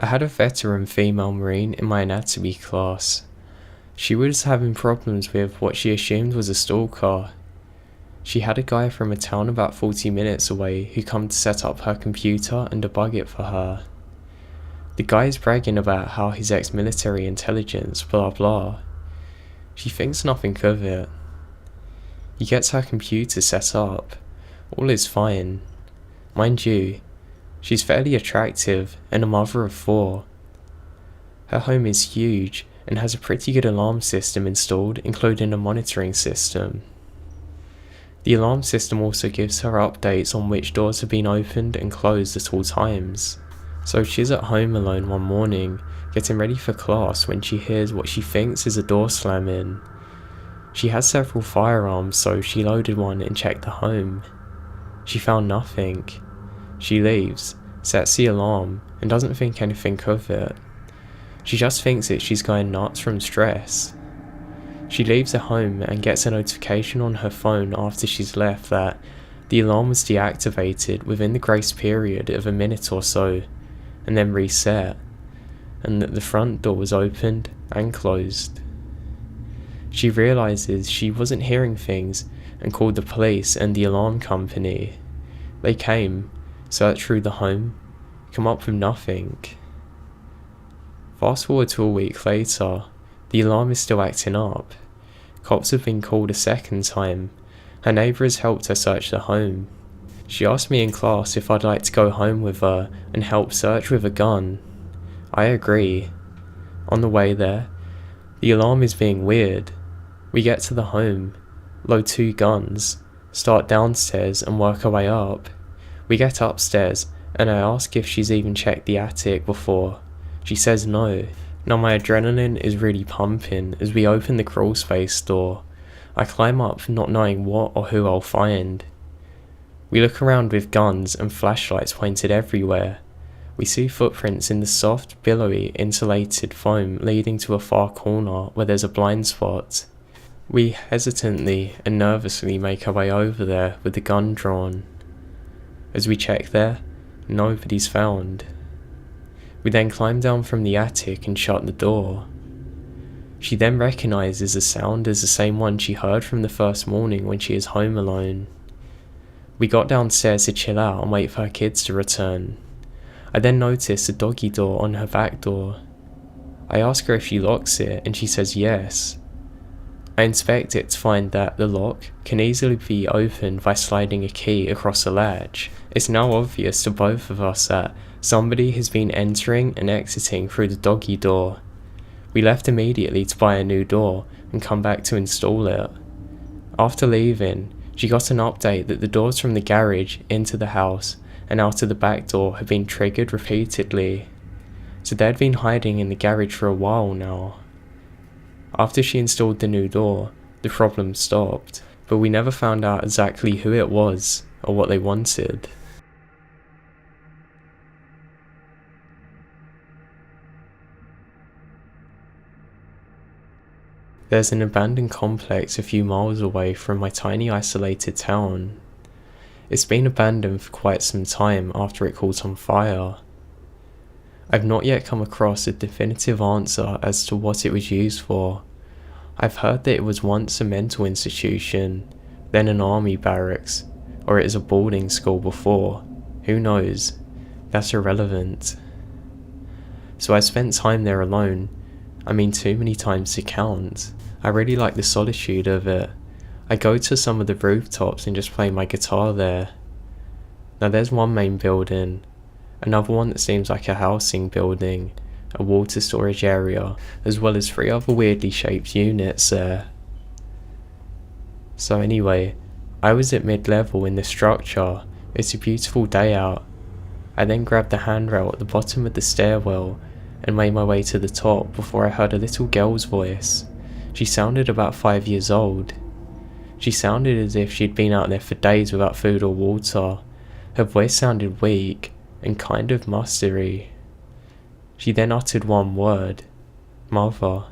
I had a veteran female Marine in my anatomy class. She was having problems with what she assumed was a stalker. She had a guy from a town about 40 minutes away who come to set up her computer and debug it for her. The guy is bragging about how he's ex-military intelligence, blah blah. She thinks nothing of it. He gets her computer set up. All is fine. Mind you, she's fairly attractive and a mother of 4. Her home is huge and has a pretty good alarm system installed, including a monitoring system. The alarm system also gives her updates on which doors have been opened and closed at all times. So she's at home alone one morning, getting ready for class when she hears what she thinks is a door slamming. She has several firearms, so she loaded one and checked the home. She found nothing. She leaves, sets the alarm, and doesn't think anything of it. She just thinks that she's going nuts from stress. She leaves the home and gets a notification on her phone after she's left that the alarm was deactivated within the grace period of a minute or so, and then reset, and that the front door was opened and closed. She realizes she wasn't hearing things and called the police and the alarm company. They came, searched through the home, come up with nothing. Fast forward to a week later, the alarm is still acting up. Cops have been called a second time. Her neighbour has helped her search the home. She asked me in class if I'd like to go home with her and help search with a gun. I agree. On the way there, the alarm is being weird. We get to the home, load 2 guns, start downstairs and work our way up. We get upstairs and I ask if she's even checked the attic before. She says no. Now my adrenaline is really pumping as we open the crawl space door. I climb up not knowing what or who I'll find. We look around with guns and flashlights pointed everywhere. We see footprints in the soft, billowy, insulated foam leading to a far corner where there's a blind spot. We hesitantly and nervously make our way over there with the gun drawn. As we check there, nobody's found. We then climb down from the attic and shut the door. She then recognises the sound as the same one she heard from the first morning when she is home alone. We got downstairs to chill out and wait for her kids to return. I then notice a doggy door on her back door. I ask her if she locks it and she says yes. I inspect it to find that the lock can easily be opened by sliding a key across a latch. It's now obvious to both of us that somebody has been entering and exiting through the doggy door. We left immediately to buy a new door and come back to install it. After leaving, she got an update that the doors from the garage into the house and out of the back door had been triggered repeatedly. So they'd been hiding in the garage for a while now. After she installed the new door, the problem stopped, but we never found out exactly who it was or what they wanted. There's an abandoned complex a few miles away from my tiny isolated town. It's been abandoned for quite some time after it caught on fire. I've not yet come across a definitive answer as to what it was used for. I've heard that it was once a mental institution, then an army barracks, or it is a boarding school before. Who knows? That's irrelevant. So I spent time there alone. I mean, too many times to count. I really like the solitude of it. I go to some of the rooftops and just play my guitar there. Now there's one main building, another one that seems like a housing building, a water storage area, as well as 3 other weirdly shaped units there. So anyway, I was at mid-level in the structure. It's a beautiful day out. I then grabbed the handrail at the bottom of the stairwell and made my way to the top before I heard a little girl's voice. She sounded about 5 years old. She sounded as if she'd been out there for days without food or water. Her voice sounded weak and kind of mustery. She then uttered one word, "Mother."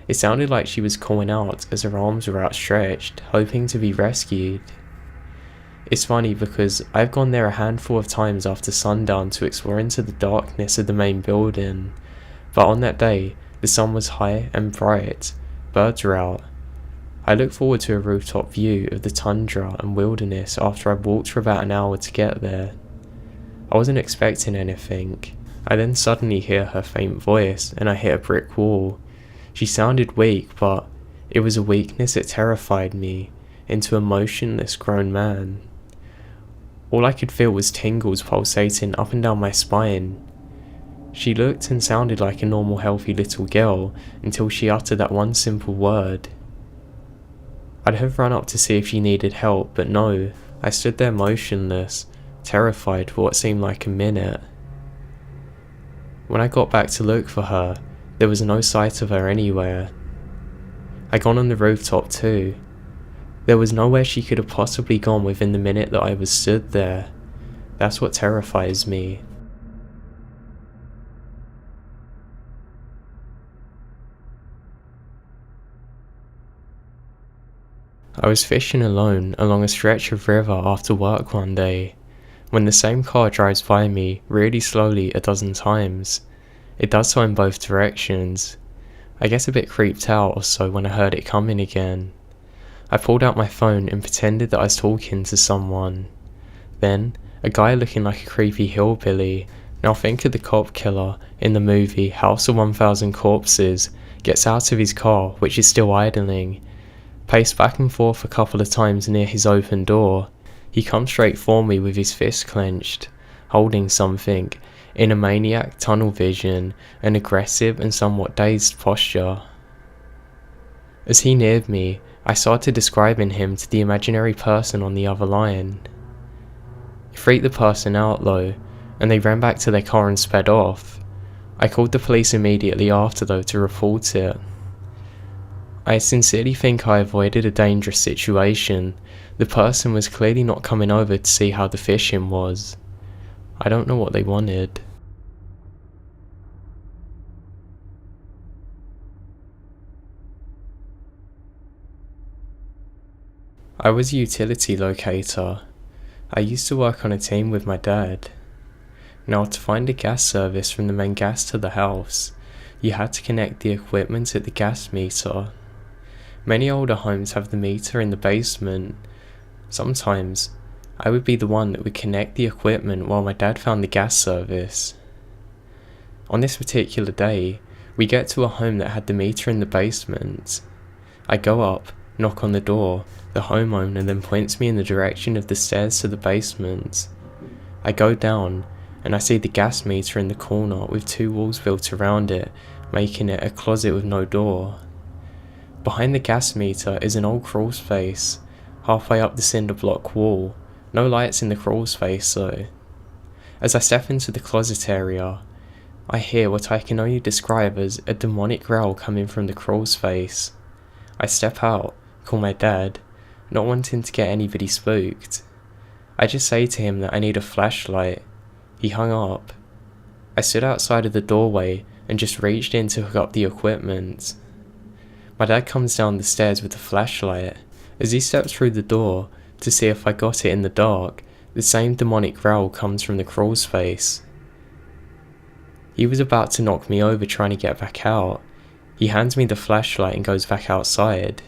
It sounded like she was calling out as her arms were outstretched, hoping to be rescued. It's funny because I've gone there a handful of times after sundown to explore into the darkness of the main building, but on that day, the sun was high and bright, birds were out. I look forward to a rooftop view of the tundra and wilderness after I walked for about an hour to get there. I wasn't expecting anything. I then suddenly hear her faint voice and I hit a brick wall. She sounded weak, but it was a weakness that terrified me into a motionless grown man. All I could feel was tingles pulsating up and down my spine. She looked and sounded like a normal healthy little girl until she uttered that one simple word. I'd have run up to see if she needed help, but no, I stood there motionless, terrified for what seemed like a minute. When I got back to look for her, there was no sight of her anywhere. I gone on the rooftop too. There was nowhere she could have possibly gone within the minute that I was stood there. That's what terrifies me. I was fishing alone along a stretch of river after work one day, when the same car drives by me really slowly a dozen times. It does so in both directions. I get a bit creeped out or so when I heard it coming again. I pulled out my phone and pretended that I was talking to someone. Then, a guy looking like a creepy hillbilly, now think of the cop killer in the movie House of 1000 Corpses, gets out of his car, which is still idling, paced back and forth a couple of times near his open door. He comes straight for me with his fist clenched, holding something, in a maniac tunnel vision, an aggressive and somewhat dazed posture. As he neared me, I started describing him to the imaginary person on the other line. It freaked the person out though, and they ran back to their car and sped off. I called the police immediately after though to report it. I sincerely think I avoided a dangerous situation. The person was clearly not coming over to see how the fishing was. I don't know what they wanted. I was a utility locator. I used to work on a team with my dad. Now, to find a gas service from the main gas to the house, you had to connect the equipment at the gas meter. Many older homes have the meter in the basement. Sometimes, I would be the one that would connect the equipment while my dad found the gas service. On this particular day, we get to a home that had the meter in the basement. I go up, knock on the door, the homeowner then points me in the direction of the stairs to the basement. I go down, and I see the gas meter in the corner with two walls built around it, making it a closet with no door. Behind the gas meter is an old crawl space, halfway up the cinder block wall. No lights in the crawl space though. As I step into the closet area, I hear what I can only describe as a demonic growl coming from the crawl space. I step out, call my dad, not wanting to get anybody spooked. I just say to him that I need a flashlight. He hung up. I stood outside of the doorway and just reached in to hook up the equipment. My dad comes down the stairs with the flashlight. As he steps through the door to see if I got it in the dark, the same demonic growl comes from the crawl space. He was about to knock me over trying to get back out. He hands me the flashlight and goes back outside.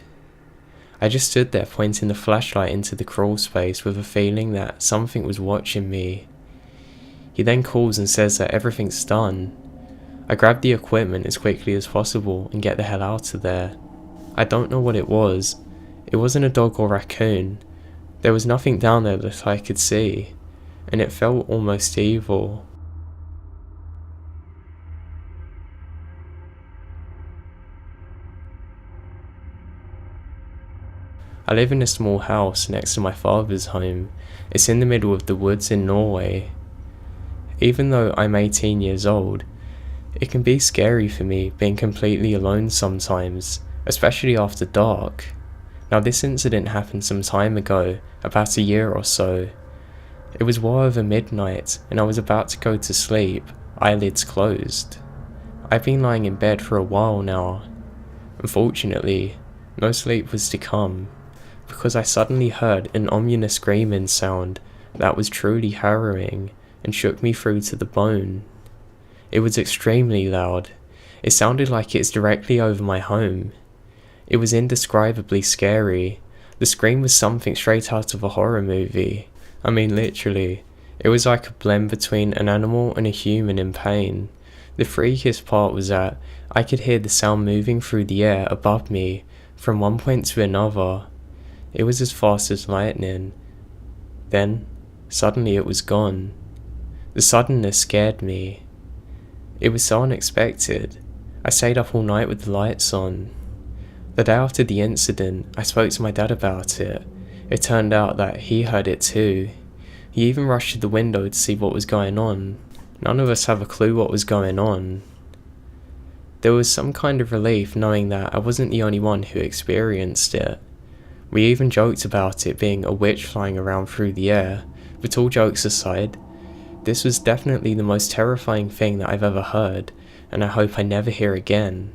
I just stood there pointing the flashlight into the crawl space with a feeling that something was watching me. He then calls and says that everything's done. I grab the equipment as quickly as possible and get the hell out of there. I don't know what it was. It wasn't a dog or raccoon. There was nothing down there that I could see, and it felt almost evil. I live in a small house next to my father's home. It's in the middle of the woods in Norway. Even though I'm 18 years old, it can be scary for me being completely alone sometimes, especially after dark. Now this incident happened some time ago, about a year or so. It was well over midnight and I was about to go to sleep, eyelids closed. I've been lying in bed for a while now. Unfortunately, no sleep was to come. because I suddenly heard an ominous screaming sound that was truly harrowing and shook me through to the bone. It was extremely loud. It sounded like it's directly over my home. It was indescribably scary. The scream was something straight out of a horror movie. I mean, literally. It was like a blend between an animal and a human in pain. The freakiest part was that I could hear the sound moving through the air above me from one point to another. It was as fast as lightning. Then, suddenly it was gone. The suddenness scared me. It was so unexpected. I stayed up all night with the lights on. The day after the incident, I spoke to my dad about it. It turned out that he heard it too. He even rushed to the window to see what was going on. None of us have a clue what was going on. There was some kind of relief knowing that I wasn't the only one who experienced it. We even joked about it being a witch flying around through the air, but all jokes aside, this was definitely the most terrifying thing that I've ever heard, and I hope I never hear again.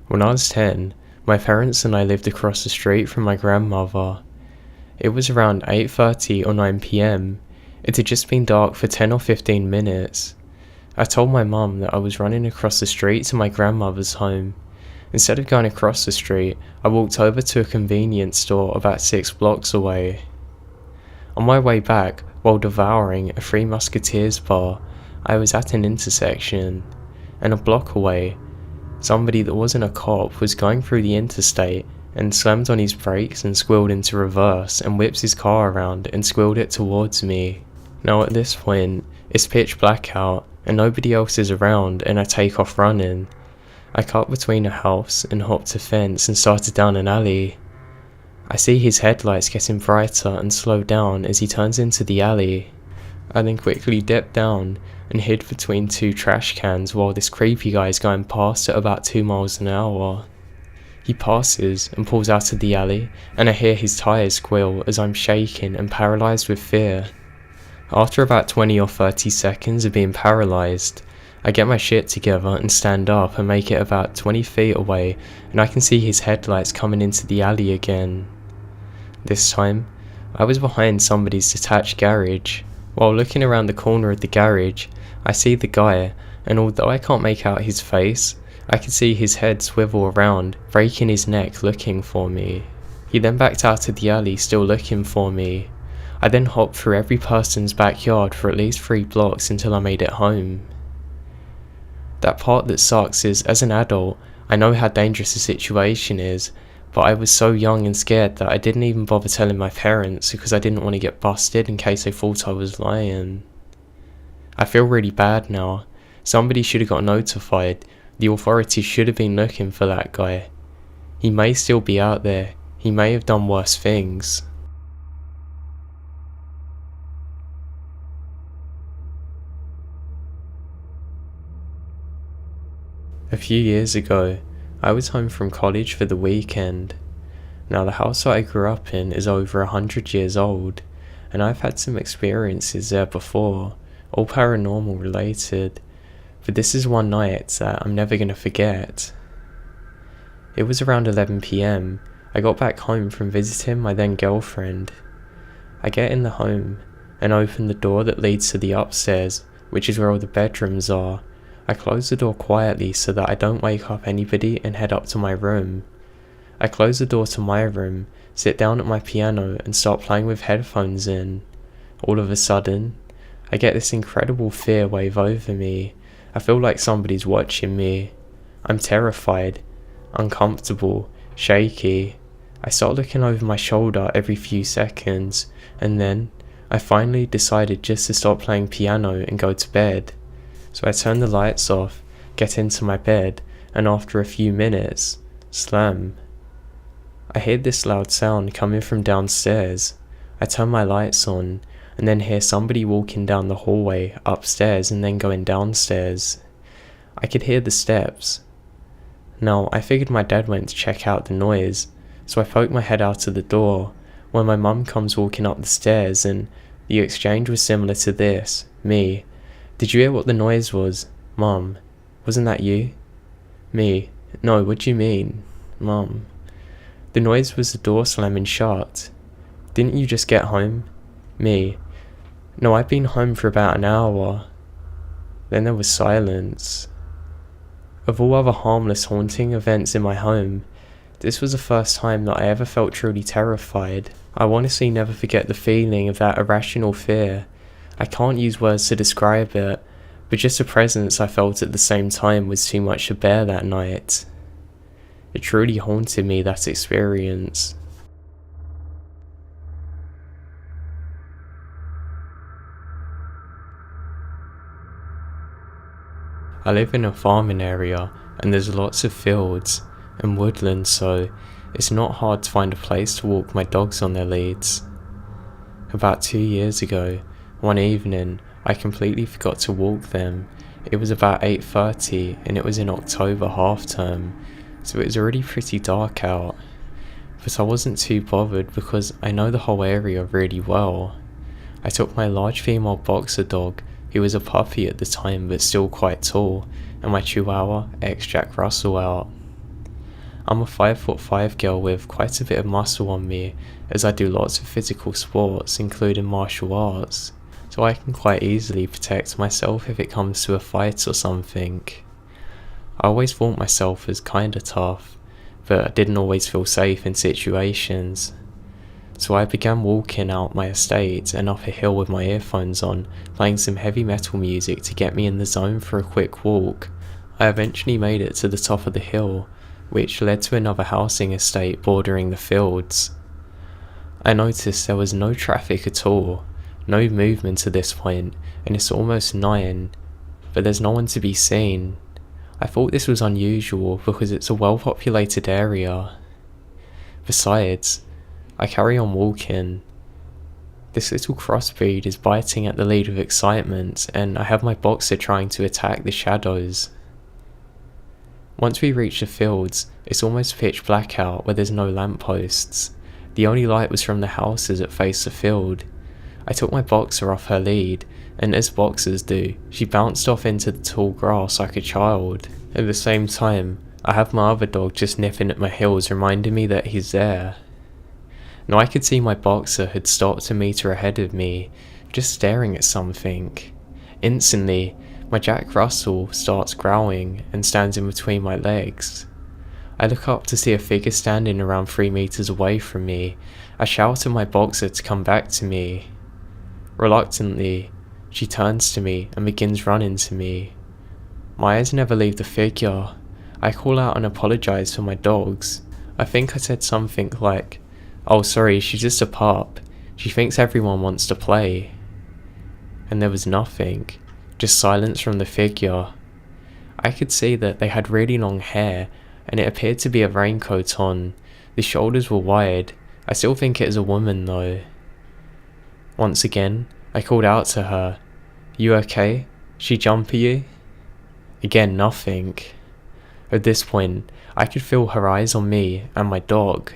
When I was 10, my parents and I lived across the street from my grandmother. It was around 8:30 or 9 PM. It had just been dark for 10 or 15 minutes. I told my mum that I was running across the street to my grandmother's home. Instead of going across the street, I walked over to a convenience store about 6 blocks away. On my way back, while devouring a Three Musketeers bar, I was at an intersection, and a block away, somebody that wasn't a cop was going through the interstate and slammed on his brakes and squealed into reverse and whips his car around and squealed it towards me. Now at this point, it's pitch black out and nobody else is around, and I take off running. I cut between a house and hopped a fence and started down an alley. I see his headlights getting brighter and slow down as he turns into the alley. I then quickly dipped down and hid between 2 trash cans while this creepy guy is going past at about 2 miles an hour. He passes and pulls out of the alley, and I hear his tyres squeal as I'm shaking and paralysed with fear. After about 20 or 30 seconds of being paralysed, I get my shit together and stand up and make it about 20 feet away, and I can see his headlights coming into the alley again. This time, I was behind somebody's detached garage. While looking around the corner of the garage, I see the guy, and although I can't make out his face, I can see his head swivel around, breaking his neck looking for me. He then backed out of the alley still looking for me. I then hopped through every person's backyard for at least 3 blocks until I made it home. That part that sucks is, as an adult, I know how dangerous the situation is, but I was so young and scared that I didn't even bother telling my parents because I didn't want to get busted in case they thought I was lying. I feel really bad now. Somebody should have got notified. The authorities should have been looking for that guy. He may still be out there. He may have done worse things. A few years ago, I was home from college for the weekend. Now the house that I grew up in is over 100 years old, and I've had some experiences there before, all paranormal related, but this is one night that I'm never going to forget. It was around 11 PM. I got back home from visiting my then girlfriend. I get in the home and open the door that leads to the upstairs, which is where all the bedrooms are. I close the door quietly so that I don't wake up anybody and head up to my room. I close the door to my room, sit down at my piano and start playing with headphones in. All of a sudden, I get this incredible fear wave over me. I feel like somebody's watching me. I'm terrified, uncomfortable, shaky. I start looking over my shoulder every few seconds, and then I finally decided just to stop playing piano and go to bed. So I turn the lights off, get into my bed, and after a few minutes, slam. I hear this loud sound coming from downstairs. I turn my lights on, and then hear somebody walking down the hallway upstairs and then going downstairs. I could hear the steps. Now, I figured my dad went to check out the noise, so I poked my head out of the door when my mum comes walking up the stairs, and the exchange was similar to this, me Did you hear what the noise was? Mum, wasn't that you? Me, no, what do you mean? Mum, the noise was the door slamming shut. Didn't you just get home? Me, no, I've been home for about an hour. Then there was silence. Of all other harmless haunting events in my home, this was the first time that I ever felt truly terrified. I honestly never forget the feeling of that irrational fear. I can't use words to describe it, but just the presence I felt at the same time was too much to bear that night. It truly haunted me, that experience. I live in a farming area and there's lots of fields and woodland, so it's not hard to find a place to walk my dogs on their leads. About 2 years ago, one evening, I completely forgot to walk them. It was about 8:30 and it was in October half term, so it was already pretty dark out. But I wasn't too bothered because I know the whole area really well. I took my large female boxer dog, who was a puppy at the time but still quite tall, and my Chihuahua ex-Jack Russell out. I'm a 5'5" girl with quite a bit of muscle on me, as I do lots of physical sports including martial arts, so I can quite easily protect myself if it comes to a fight or something. I always thought myself as kinda tough, but I didn't always feel safe in situations. So I began walking out my estate and up a hill with my earphones on, playing some heavy metal music to get me in the zone for a quick walk. I eventually made it to the top of the hill, which led to another housing estate bordering the fields. I noticed there was no traffic at all, no movement at this point, and it's almost 9, but there's no one to be seen. I thought this was unusual because it's a well-populated area. Besides, I carry on walking. This little crossbreed is biting at the lead with excitement, and I have my boxer trying to attack the shadows. Once we reach the fields, it's almost pitch black out where there's no lampposts. The only light was from the houses that face the field. I took my boxer off her lead, and as boxers do, she bounced off into the tall grass like a child. At the same time, I have my other dog just nipping at my heels, reminding me that he's there. Now I could see my boxer had stopped a meter ahead of me, just staring at something. Instantly, my Jack Russell starts growling and stands in between my legs. I look up to see a figure standing around 3 meters away from me. I shout at my boxer to come back to me. Reluctantly, she turns to me and begins running to me. My eyes never leave the figure. I call out and apologize for my dogs. I think I said something like, "Oh sorry, she's just a pup. She thinks everyone wants to play." And there was nothing, just silence from the figure. I could see that they had really long hair, and it appeared to be a raincoat on. The shoulders were wide. I still think it is a woman though. Once again, I called out to her, "You okay? She jump at you?" Again, nothing. At this point, I could feel her eyes on me and my dog.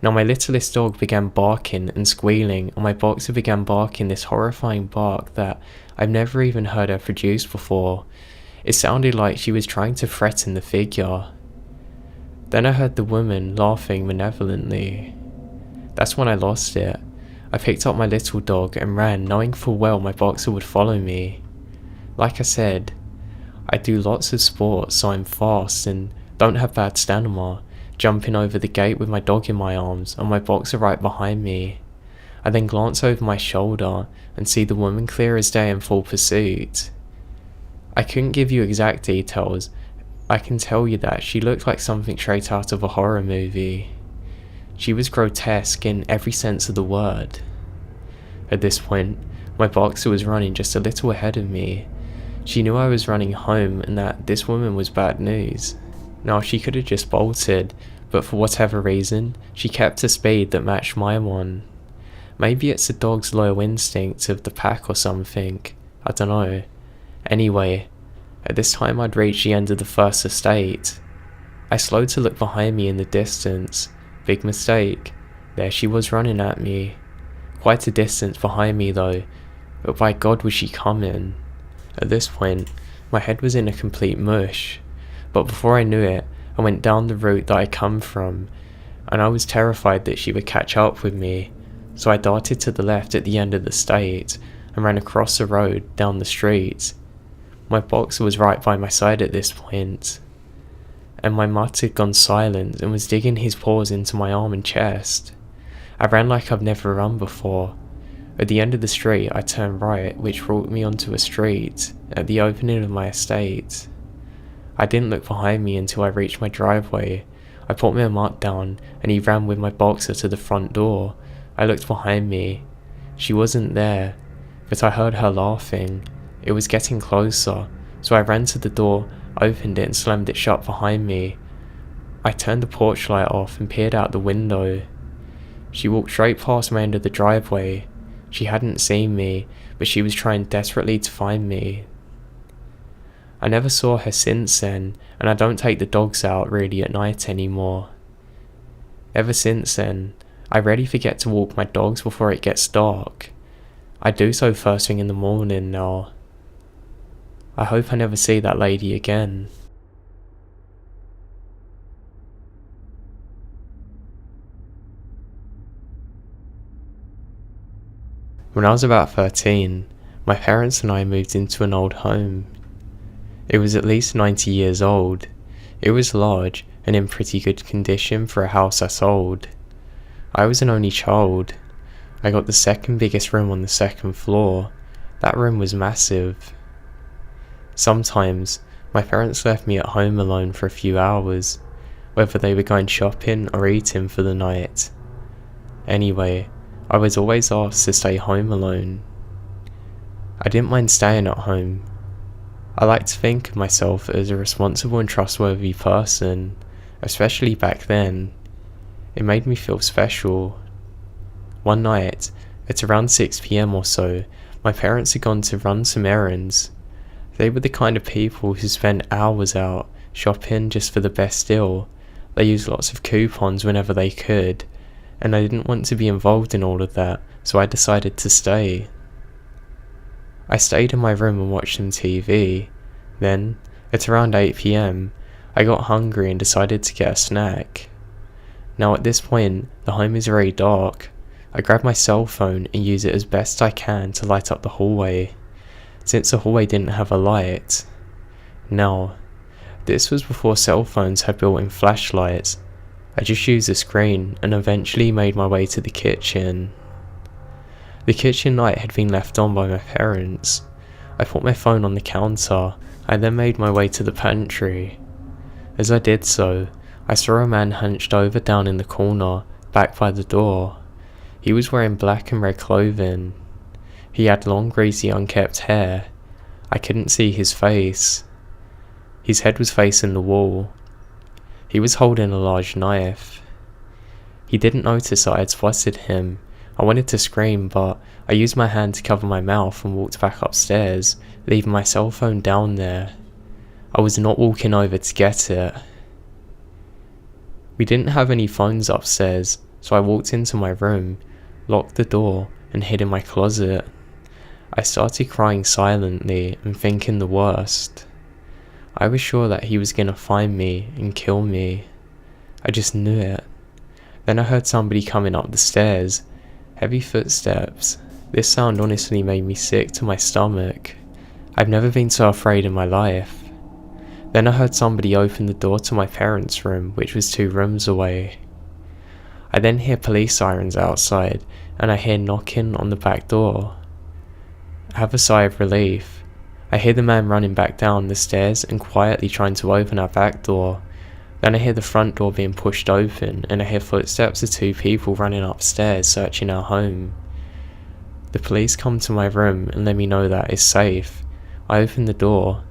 Now my littlest dog began barking and squealing, and my boxer began barking this horrifying bark that I've never even heard her produce before. It sounded like she was trying to threaten the figure. Then I heard the woman laughing malevolently. That's when I lost it. I picked up my little dog and ran, knowing full well my boxer would follow me. Like I said, I do lots of sports, so I'm fast and don't have bad stamina, jumping over the gate with my dog in my arms and my boxer right behind me. I then glance over my shoulder and see the woman clear as day in full pursuit. I couldn't give you exact details. I can tell you that she looked like something straight out of a horror movie. She was grotesque in every sense of the word. At this point, my boxer was running just a little ahead of me. She knew I was running home and that this woman was bad news. Now she could have just bolted, but for whatever reason, she kept a speed that matched my one. Maybe it's the dog's loyal instinct of the pack or something, I don't know. Anyway, at this time I'd reached the end of the first estate. I slowed to look behind me in the distance. Big mistake. There she was running at me. Quite a distance behind me though. but by God was she coming. At this point, my head was in a complete mush, but before I knew it, I went down the route that I come from, and I was terrified that she would catch up with me, so I darted to the left at the end of the state and ran across the road down the street. My boxer was right by my side at this point, and my mutt had gone silent and was digging his paws into my arm and chest. I ran like I've never run before. At the end of the street, I turned right, which brought me onto a street at the opening of my estate. I didn't look behind me until I reached my driveway. I put my mutt down and he ran with my boxer to the front door. I looked behind me. She wasn't there, but I heard her laughing. It was getting closer, so I ran to the door, opened it and slammed it shut behind me. I turned the porch light off and peered out the window. She walked straight past my end of the driveway. She hadn't seen me, but she was trying desperately to find me. I never saw her since then, and I don't take the dogs out really at night anymore. Ever since then, I rarely forget to walk my dogs before it gets dark. I do so first thing in the morning now. I hope I never see that lady again. When I was about 13, my parents and I moved into an old home. It was at least 90 years old. It was large and in pretty good condition for a house I sold. I was an only child. I got the second biggest room on the second floor. That room was massive. Sometimes, my parents left me at home alone for a few hours, whether they were going shopping or eating for the night. Anyway, I was always asked to stay home alone. I didn't mind staying at home. I like to think of myself as a responsible and trustworthy person, especially back then. It made me feel special. One night, at around 6 PM or so, my parents had gone to run some errands. They were the kind of people who spent hours out shopping just for the best deal. They used lots of coupons whenever they could, and I didn't want to be involved in all of that, so I decided to stay. I stayed in my room and watched some TV. Then, at around 8 PM, I got hungry and decided to get a snack. Now at this point, the home is very dark. I grab my cell phone and use it as best I can to light up the hallway, since the hallway didn't have a light. Now, this was before cell phones had built-in flashlights. I just used the screen and eventually made my way to the kitchen. The kitchen light had been left on by my parents. I put my phone on the counter. I then made my way to the pantry. As I did so, I saw a man hunched over down in the corner, back by the door. He was wearing black and red clothing. He had long, greasy, unkempt hair. I couldn't see his face. His head was facing the wall. He was holding a large knife. He didn't notice that I had spotted him. I wanted to scream, but I used my hand to cover my mouth and walked back upstairs, leaving my cell phone down there. I was not walking over to get it. We didn't have any phones upstairs, so I walked into my room, locked the door, and hid in my closet. I started crying silently and thinking the worst. I was sure that he was gonna find me and kill me. I just knew it. Then I heard somebody coming up the stairs. Heavy footsteps. This sound honestly made me sick to my stomach. I've never been so afraid in my life. Then I heard somebody open the door to my parents' room, which was 2 rooms away. I then hear police sirens outside, and I hear knocking on the back door. I have a sigh of relief. I hear the man running back down the stairs and quietly trying to open our back door. Then I hear the front door being pushed open, and I hear footsteps of 2 people running upstairs searching our home. The police come to my room and let me know that it's safe. I open the door.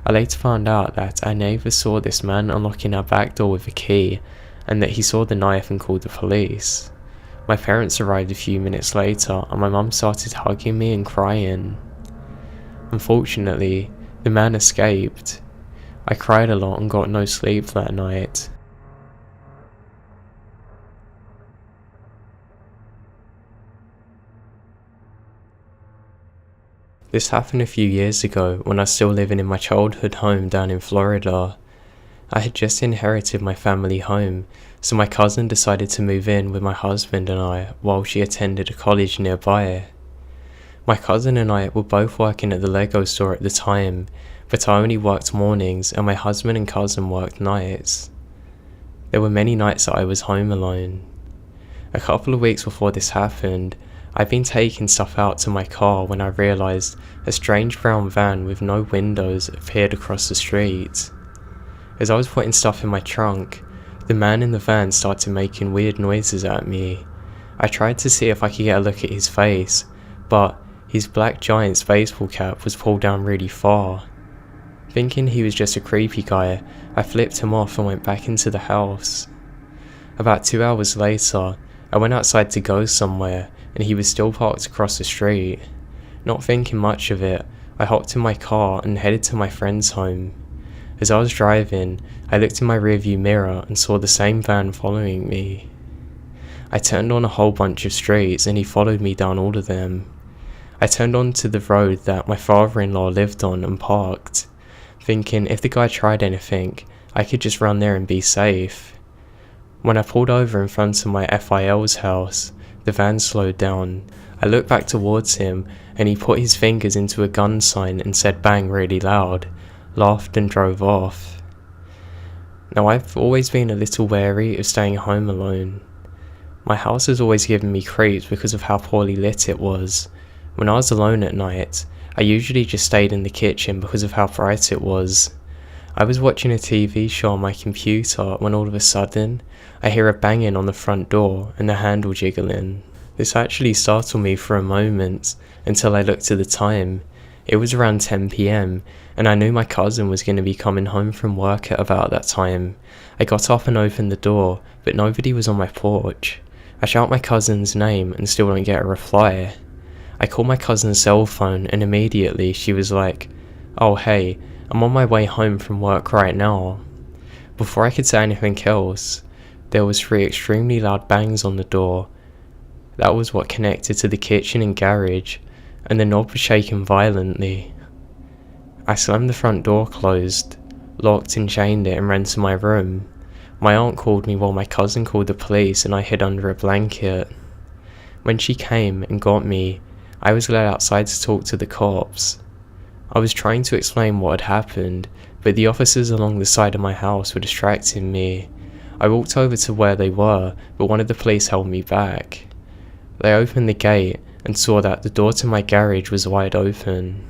I later found out that our neighbour saw this man unlocking our back door with a key, and that he saw the knife and called the police. My parents arrived a few minutes later, and my mum started hugging me and crying. Unfortunately, the man escaped. I cried a lot and got no sleep that night. This happened a few years ago when I was still living in my childhood home down in Florida. I had just inherited my family home, so my cousin decided to move in with my husband and I while she attended a college nearby. My cousin and I were both working at the Lego store at the time, but I only worked mornings and my husband and cousin worked nights. There were many nights that I was home alone. A couple of weeks before this happened, I'd been taking stuff out to my car when I realised a strange brown van with no windows appeared across the street. As I was putting stuff in my trunk, the man in the van started making weird noises at me. I tried to see if I could get a look at his face, but his black Giants baseball cap was pulled down really far. Thinking he was just a creepy guy, I flipped him off and went back into the house. About 2 hours later, I went outside to go somewhere, and he was still parked across the street. Not thinking much of it, I hopped in my car and headed to my friend's home. As I was driving, I looked in my rearview mirror and saw the same van following me. I turned on a whole bunch of streets and he followed me down all of them. I turned onto the road that my father-in-law lived on and parked, thinking if the guy tried anything, I could just run there and be safe. When I pulled over in front of my FIL's house, the van slowed down. I looked back towards him and he put his fingers into a gun sign and said bang really loud, laughed and drove off. Now I've always been a little wary of staying home alone. My house has always given me creeps because of how poorly lit it was. When I was alone at night, I usually just stayed in the kitchen because of how bright it was. I was watching a TV show on my computer when all of a sudden, I hear a banging on the front door and the handle jiggling. This actually startled me for a moment until I looked at the time. It was around 10 PM and I knew my cousin was going to be coming home from work at about that time. I got up and opened the door, but nobody was on my porch. I shout my cousin's name and still don't get a reply. I call my cousin's cell phone and immediately she was like, "Oh hey, I'm on my way home from work right now." Before I could say anything else, there was 3 extremely loud bangs on the door. That was what connected to the kitchen and garage, and the knob was shaking violently. I slammed the front door closed, locked and chained it and ran to my room. My aunt called me while my cousin called the police and I hid under a blanket. When she came and got me, I was led outside to talk to the cops. I was trying to explain what had happened, but the officers along the side of my house were distracting me. I walked over to where they were, but one of the police held me back. They opened the gate and saw that the door to my garage was wide open.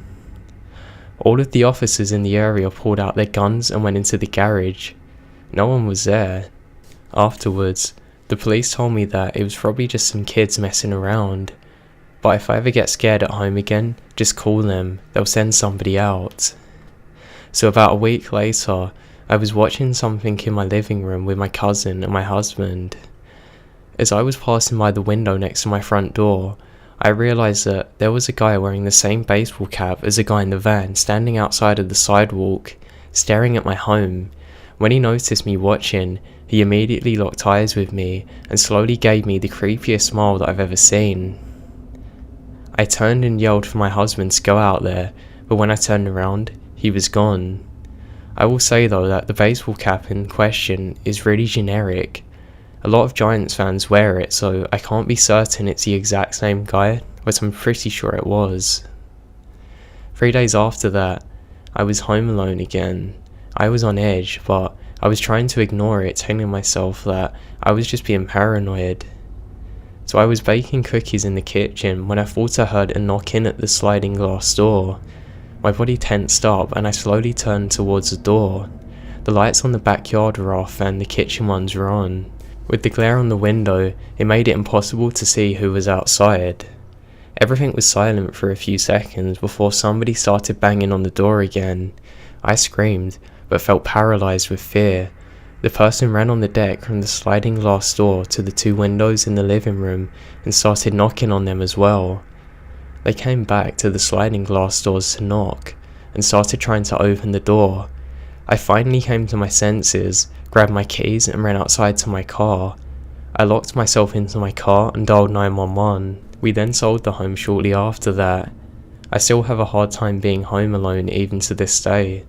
All of the officers in the area pulled out their guns and went into the garage. No one was there. Afterwards, the police told me that it was probably just some kids messing around. But if I ever get scared at home again, just call them, they'll send somebody out. So about a week later, I was watching something in my living room with my cousin and my husband. As I was passing by the window next to my front door, I realised that there was a guy wearing the same baseball cap as the guy in the van standing outside of the sidewalk, staring at my home. When he noticed me watching, he immediately locked eyes with me and slowly gave me the creepiest smile that I've ever seen. I turned and yelled for my husband to go out there, but when I turned around, he was gone. I will say though that the baseball cap in question is really generic. A lot of Giants fans wear it, so I can't be certain it's the exact same guy, but I'm pretty sure it was. 3 days after that, I was home alone again. I was on edge, but I was trying to ignore it, telling myself that I was just being paranoid. So I was baking cookies in the kitchen when I thought I heard a knocking at the sliding glass door. My body tensed up and I slowly turned towards the door. The lights on the backyard were off and the kitchen ones were on. With the glare on the window, it made it impossible to see who was outside. Everything was silent for a few seconds before somebody started banging on the door again. I screamed, but felt paralysed with fear. The person ran on the deck from the sliding glass door to the 2 windows in the living room and started knocking on them as well. They came back to the sliding glass doors to knock and started trying to open the door. I finally came to my senses, grabbed my keys and ran outside to my car. I locked myself into my car and dialed 911. We then sold the home shortly after that. I still have a hard time being home alone even to this day.